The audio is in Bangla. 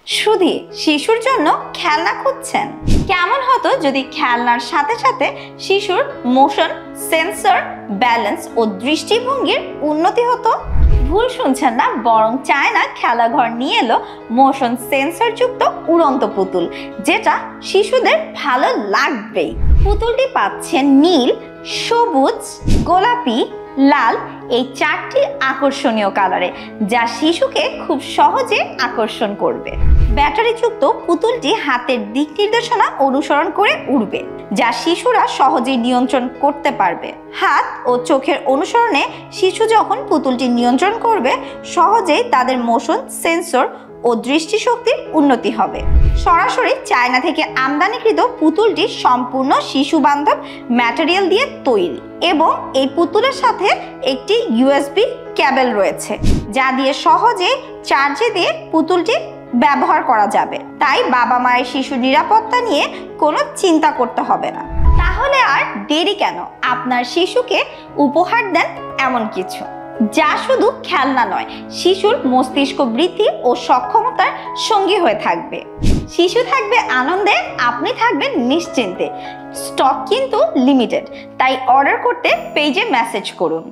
শুধু শিশুর জন্য খেলনা খুঁজছেন? কেমন হতো যদি খেলনার সাথে সাথে শিশুর মোশন সেন্সর, ব্যালেন্স ও দৃষ্টিভঙ্গির উন্নতি হতো? ভুল শুনছেন না, বরং চায়না খেলাঘর নিয়ে এলো মোশন সেন্সর যুক্ত উড়ন্ত পুতুল, যেটা শিশুদের ভালো লাগবেই। পুতুলটি পাচ্ছে নীল, সবুজ, গোলাপি, লাল এই 4টি আকর্ষণীয় কালারে, যা শিশুকে খুব সহজে আকর্ষণ করবে। ব্যাটারিযুক্ত পুতুলটি হাতের দিক নির্দেশনা অনুসরণ করে উড়বে, যা শিশুরা সহজেই নিয়ন্ত্রণ করতে পারবে। হাত ও চোখের অনুসরণে শিশু যখন পুতুলটি নিয়ন্ত্রণ করবে, সহজেই তাদের মোশন সেন্সর ও দৃষ্টিশক্তির উন্নতি হবে। সরাসরি চায়না থেকে আমদানিকৃত পুতুলটি সম্পূর্ণ শিশু বান্ধব ম্যাটেরিয়াল দিয়ে তৈরি এবং এই পুতুলের সাথে একটি ইউএসবি কেবল রয়েছে, যা দিয়ে সহজে চার্জে দিয়ে পুতুলটি ব্যবহার করা যাবে। তাই বাবা মায়ের শিশু নিরাপত্তা নিয়ে কোনো চিন্তা করতে হবে না। তাহলে আর দেরি কেন? আপনার শিশুকে উপহার দেন এমন কিছু যা শুধু খেলনা নয়, শিশুর মস্তিষ্ক বৃদ্ধি ও সক্ষমতার সঙ্গী হয়ে থাকবে। শিশু থাকবে আনন্দে, আপনি থাকবেন নিশ্চিন্তে। স্টক কিন্তু লিমিটেড, তাই অর্ডার করতে পেজে মেসেজ করুন।